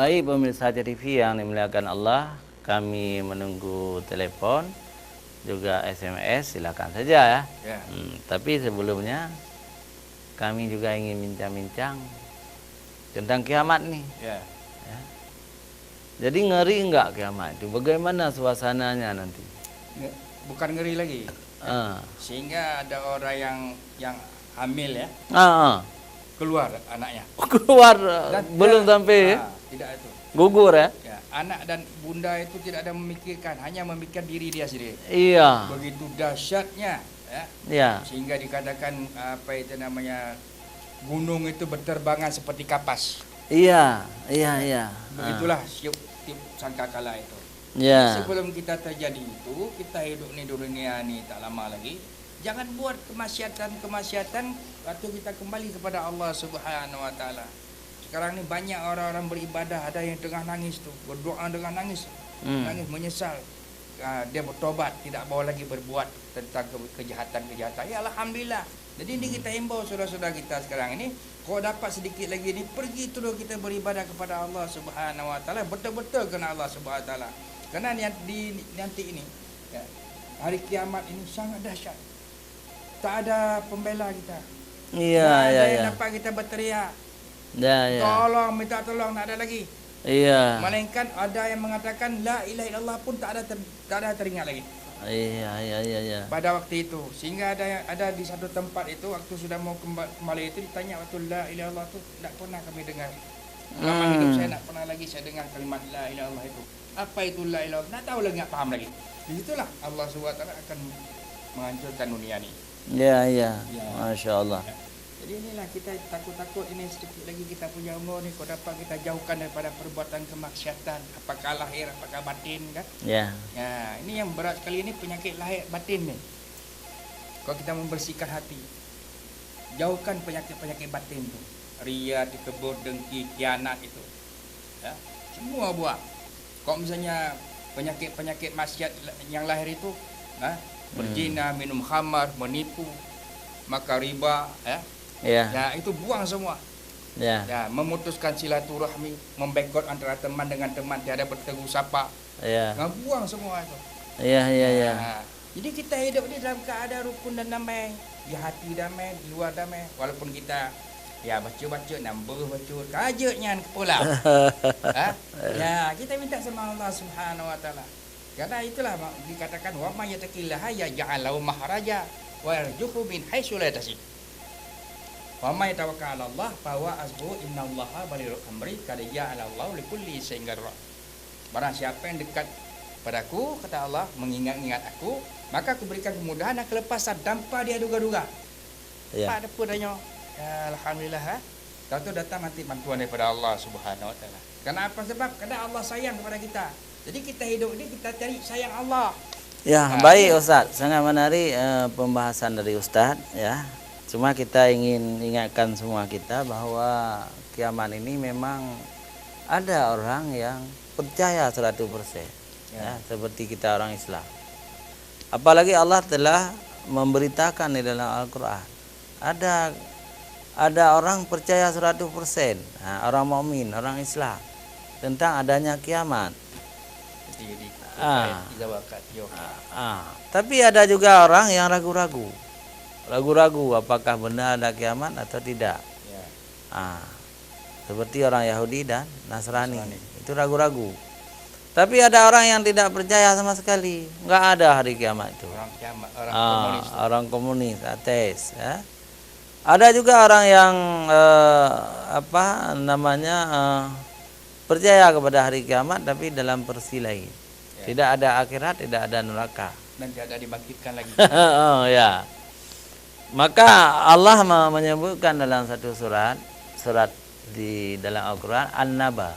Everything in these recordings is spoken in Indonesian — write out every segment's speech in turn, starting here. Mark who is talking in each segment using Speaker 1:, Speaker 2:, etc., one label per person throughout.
Speaker 1: Baik pemirsa TV yang dimuliakan Allah, kami menunggu telepon juga SMS, silakan saja ya.
Speaker 2: Ya.
Speaker 1: Tapi sebelumnya kami juga ingin bincang-bincang tentang kiamat nih.
Speaker 2: Ya.
Speaker 1: Ya. Jadi ngeri enggak kiamat itu? Bagaimana suasananya nanti?
Speaker 2: Bukan ngeri lagi.
Speaker 1: Ah.
Speaker 2: Sehingga ada orang yang hamil ya, keluar anaknya.
Speaker 1: Keluar
Speaker 2: Dan
Speaker 1: belum sampai
Speaker 2: tidak itu.
Speaker 1: gugur ya?
Speaker 2: Ya, anak dan bunda itu tidak ada memikirkan, hanya memikirkan diri dia sendiri.
Speaker 1: Iya.
Speaker 2: Begitu dahsyatnya ya.
Speaker 1: Iya.
Speaker 2: Sehingga dikatakan apa itu namanya, gunung itu berterbangan seperti kapas.
Speaker 1: Iya, iya.
Speaker 2: Begitulah tiup sangkakala itu.
Speaker 1: Ya.
Speaker 2: Sebelum kita terjadi itu, kita hidup di dunia ini tak lama lagi. Jangan buat kemaksiatan waktu kita kembali kepada Allah Subhanahu Wa Taala. Sekarang ni banyak orang-orang beribadah, ada yang tengah nangis tu, berdoa dengan nangis, nangis menyesal. Dia bertobat, tidak mau lagi berbuat tentang kejahatan. Ya alhamdulillah. Jadi ini kita himbau saudara-saudara kita sekarang ini, kalau dapat sedikit lagi ni, pergi terus kita beribadah kepada Allah Subhanahu Wa Taala, betul-betul kerana Allah Subhanahu Wa Taala. Kerana nanti ini ya, hari kiamat ini sangat dahsyat. Tak ada pembela kita.
Speaker 1: Iya,
Speaker 2: tak ada
Speaker 1: iya,
Speaker 2: yang
Speaker 1: iya.
Speaker 2: dapat kita berteriak.
Speaker 1: Ya, ya.
Speaker 2: Tolong, minta tolong, tak ada lagi.
Speaker 1: Iya.
Speaker 2: Melainkan ada yang mengatakan la ilaha illallah pun tak ada teringat lagi.
Speaker 1: Iya.
Speaker 2: Pada waktu itu, sehingga ada di satu tempat itu, waktu sudah mau kembali itu ditanya waktu la ilaha illallah itu tak pernah kami dengar. Selama hidup saya tak pernah lagi saya dengar kalimat la ilaha illallah itu. Apa itu la ilaha illallah? Tak tahu lagi, tak faham lagi. Di situlah Allah SWT akan menghancurkan dunia ini.
Speaker 1: Iya.
Speaker 2: Ya.
Speaker 1: Masya Allah.
Speaker 2: Jadi inilah kita takut-takut ini sedikit lagi kita punya umur ni, kau dapat kita jauhkan daripada perbuatan kemaksiatan, apakah lahir apakah batin kan.
Speaker 1: Ya.
Speaker 2: Ya, ini yang berat sekali, ini penyakit lahir batin ni. Kalau kita membersihkan hati, jauhkan penyakit-penyakit batin tu, ria, dikebur, dengki, khianat itu. Ya, semua buang. Kalau misalnya penyakit-penyakit maksiat yang lahir itu, berzina, minum khamar, menipu, maka riba,
Speaker 1: Ya.
Speaker 2: ya itu buang semua.
Speaker 1: Ya.
Speaker 2: Ya, memutuskan silaturahmi, membekot antara teman dengan teman, tiada bertegur sapa.
Speaker 1: Ya.
Speaker 2: Buang semua itu.
Speaker 1: Iya.
Speaker 2: Nah, jadi kita hidup ni dalam keadaan rukun dan damai, di hati damai, di luar damai. Walaupun kita ya baca number baca kajetnya pula. Ya, kita minta sama Allah Subhanahu Wa Taala. Karena itulah dikatakan wa may yattaqillaha yaj'al lahu mahraja wa yarzuqhu min haitsu la yahtasib. Wa may tawakkal 'ala Allah fa huwa hasbuhu innallaha balighul amri qad ja'ala Allahu likulli shay'in qadra. Barang siapa yang dekat padaku, kata Allah, mengingat-ingat aku, maka aku berikan kemudahan dan kelepasan tanpa dia duga-duga.
Speaker 1: Ya.
Speaker 2: Ada padanya. Ya, alhamdulillah. Tentu datang nanti bantuan daripada Allah Subhanahu Wa Taala. Kenapa? Sebab karena Allah sayang kepada kita. Jadi kita hidup ini kita cari sayang Allah.
Speaker 1: Ya, baik Ustaz. Sangat menarik pembahasan dari Ustaz ya. Cuma kita ingin ingatkan semua kita bahwa kiamat ini memang ada orang yang percaya 100%. Ya, seperti kita orang Islam. Apalagi Allah telah memberitakan di dalam Al-Qur'an. Ada orang percaya 100%. Nah, orang mukmin, orang Islam tentang adanya kiamat.
Speaker 2: Jadi
Speaker 1: tapi ada juga orang yang ragu-ragu apakah benar ada kiamat atau tidak.
Speaker 2: Ya.
Speaker 1: Seperti orang Yahudi dan Nasrani. Itu ragu-ragu. Tapi ada orang yang tidak percaya sama sekali, nggak ada hari kiamat itu. Orang komunis, ateis. Ya. Ada juga orang yang percaya kepada hari kiamat tapi dalam versi lain. Ya. Tidak ada akhirat, tidak ada neraka.
Speaker 2: Dan tidak dibangkitkan lagi.
Speaker 1: Oh ya. Maka Allah menyebutkan dalam satu surat di dalam Al-Qur'an An-Naba.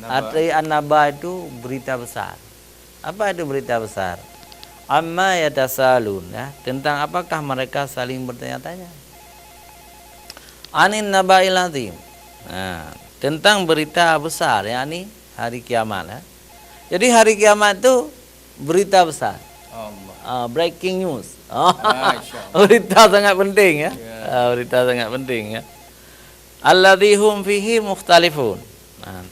Speaker 1: Arti An-Naba itu berita besar. Apa itu berita besar? Amma yatasalun, ya, tentang apakah mereka saling bertanya-tanya. Anin naba'il azim. Nah, tentang berita besar, yakni hari kiamat, ya. Jadi hari kiamat itu berita besar. Breaking news. Berita sangat penting ya. Berita sangat penting ya. Alladzi hum fihi mukhtalifun. Nah,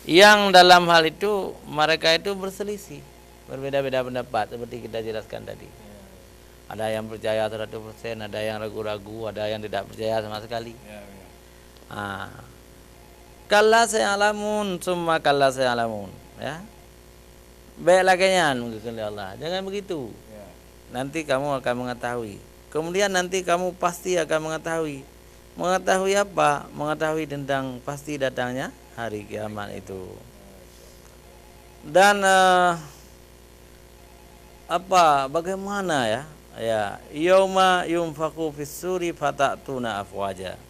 Speaker 1: Yang dalam hal itu mereka itu berselisih, berbeda-beda pendapat seperti kita jelaskan tadi.
Speaker 2: Ya.
Speaker 1: Ada yang percaya 100%, ada yang ragu-ragu, ada yang tidak percaya sama sekali.
Speaker 2: Ya, ya.
Speaker 1: Kalla sayalamun summa kalla sayalamun, ya. Baiklah kenyan oleh Allah. Jangan begitu.
Speaker 2: Ya.
Speaker 1: Nanti kamu akan mengetahui. Kemudian nanti kamu pasti akan mengetahui. Mengetahui apa? Mengetahui tentang pasti datangnya hari kiamat itu. Dan bagaimana ya? Ya, yauma yunfaku fis suri fatatuna afwaja.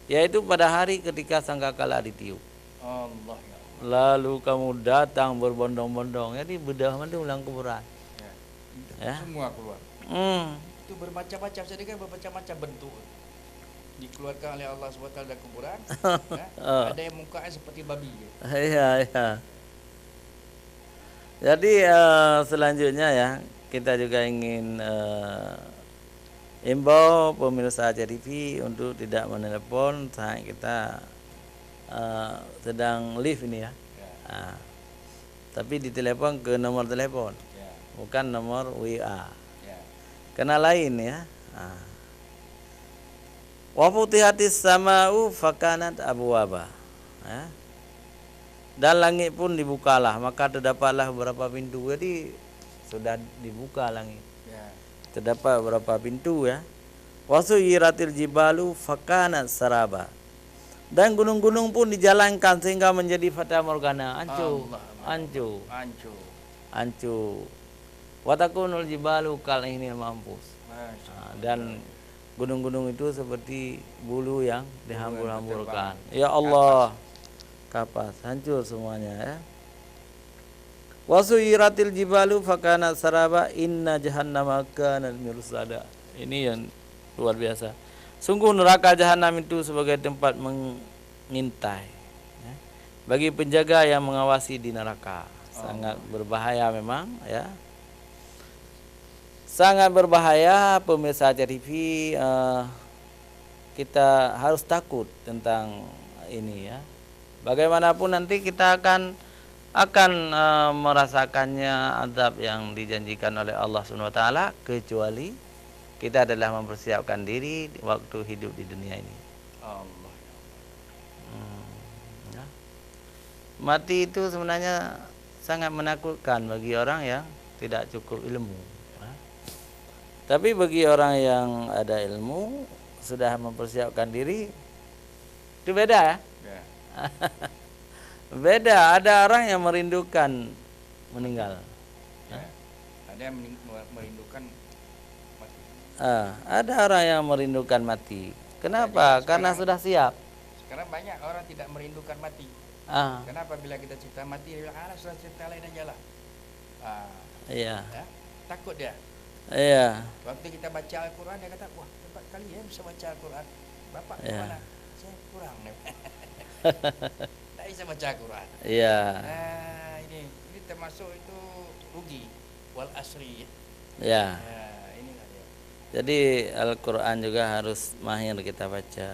Speaker 1: Yaitu pada hari ketika sangkakala ditiup.
Speaker 2: Allah ya.
Speaker 1: Lalu kamu datang berbondong-bondong. Jadi bedah mana ulang kuburan.
Speaker 2: Ya.
Speaker 1: Ya.
Speaker 2: Semua keluar. Itu bermacam-macam, jadi kan bermacam-macam bentuk dikeluarkan oleh Allah SWT dari kuburan. Ya. Ada yang mukanya seperti babi.
Speaker 1: Iya, iya. Jadi selanjutnya ya, kita juga ingin imbau pemirsa Aceh TV untuk tidak menelepon saat kita sedang live ini ya.
Speaker 2: Ya.
Speaker 1: Tapi ditelepon ke nomor telepon,
Speaker 2: Ya.
Speaker 1: bukan nomor WA.
Speaker 2: Ya.
Speaker 1: Kena lain ya. Wa futihatis sama'u fakanat abwaba. Ya. Dan langit pun dibukalah, maka terdapatlah beberapa pintu. Jadi sudah dibuka langit.
Speaker 2: Ya.
Speaker 1: Terdapat beberapa pintu ya. Wasuyiratil jibalu fakanat saraba. Dan gunung-gunung pun dijalankan sehingga menjadi fata morgana, ancu, ancu,
Speaker 2: Hancur.
Speaker 1: ancu. Watakunul jibalu kal inil mampus. Dan gunung-gunung itu seperti bulu yang dihambur-hamburkan. Ya Allah, kapas, hancur semuanya ya. Wasuyiratil jibalu fakanat saraba inna jahannama kanat mirsada. Ini yang luar biasa. Sungguh neraka jahanam itu sebagai tempat mengintai ya, bagi penjaga yang mengawasi di neraka. Sangat berbahaya memang ya. Sangat berbahaya pemirsa Aceh TV. Kita harus takut tentang ini ya. Bagaimanapun nanti kita akan merasakannya azab yang dijanjikan oleh Allah SWT, kecuali kita adalah mempersiapkan diri waktu hidup di dunia ini.
Speaker 2: Allah.
Speaker 1: Ya. Mati itu sebenarnya sangat menakutkan bagi orang yang tidak cukup ilmu. Ya. Tapi bagi orang yang ada ilmu, sudah mempersiapkan diri, itu beda ya.
Speaker 2: Ya.
Speaker 1: Beda, ada orang yang merindukan meninggal.
Speaker 2: Ya. Ada yang merindukan mati.
Speaker 1: Ada orang yang merindukan mati. Kenapa? Karena sudah siap.
Speaker 2: Sekarang banyak orang tidak merindukan mati. Kenapa bila kita cerita mati dia bilang sudah cerita lain aja lah.
Speaker 1: Iya.
Speaker 2: Ya? Takut dia.
Speaker 1: Iya.
Speaker 2: Waktu kita baca Al-Quran dia kata, wah hebat kali ya bisa baca Al-Quran. Bapak
Speaker 1: Iya.
Speaker 2: mana? Saya kurang. Tak bisa baca Al-Quran.
Speaker 1: Iya.
Speaker 2: Ini termasuk itu rugi wal asri.
Speaker 1: Ya.
Speaker 2: Inilah dia.
Speaker 1: Jadi Al-Quran juga harus mahir kita baca.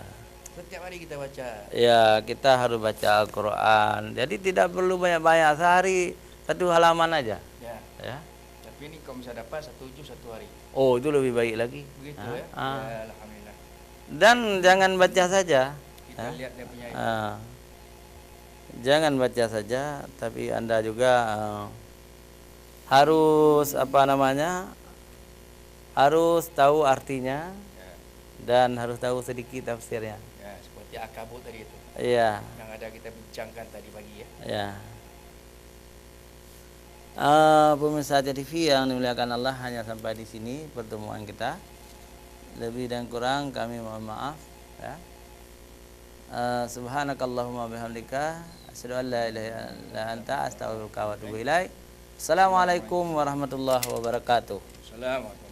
Speaker 2: Setiap hari kita baca.
Speaker 1: Ya, kita harus baca Al-Quran. Jadi tidak perlu banyak-banyak, sehari satu halaman aja.
Speaker 2: Ya.
Speaker 1: Ya.
Speaker 2: Tapi ini kalau bisa dapat satu juz satu hari.
Speaker 1: Oh, itu lebih baik lagi.
Speaker 2: Begitu ya. Ya, alhamdulillah.
Speaker 1: Dan jangan baca saja.
Speaker 2: Kita lihat dia punya itu.
Speaker 1: Jangan baca saja, tapi Anda juga harus harus tahu artinya
Speaker 2: Ya.
Speaker 1: dan harus tahu sedikit tafsirnya.
Speaker 2: Ya, seperti akabut tadi itu.
Speaker 1: Iya.
Speaker 2: Yang ada kita bincangkan tadi pagi ya.
Speaker 1: Ya. Pemirsa Aceh TV yang dimuliakan Allah, hanya sampai di sini pertemuan kita. Lebih dan kurang kami mohon maaf ya. Subhanakallahumma bihamdika asyhadu an la ilaha illa anta astaghfiruka wa atubu ilaik. Assalamualaikum warahmatullahi wabarakatuh.
Speaker 2: Assalamualaikum.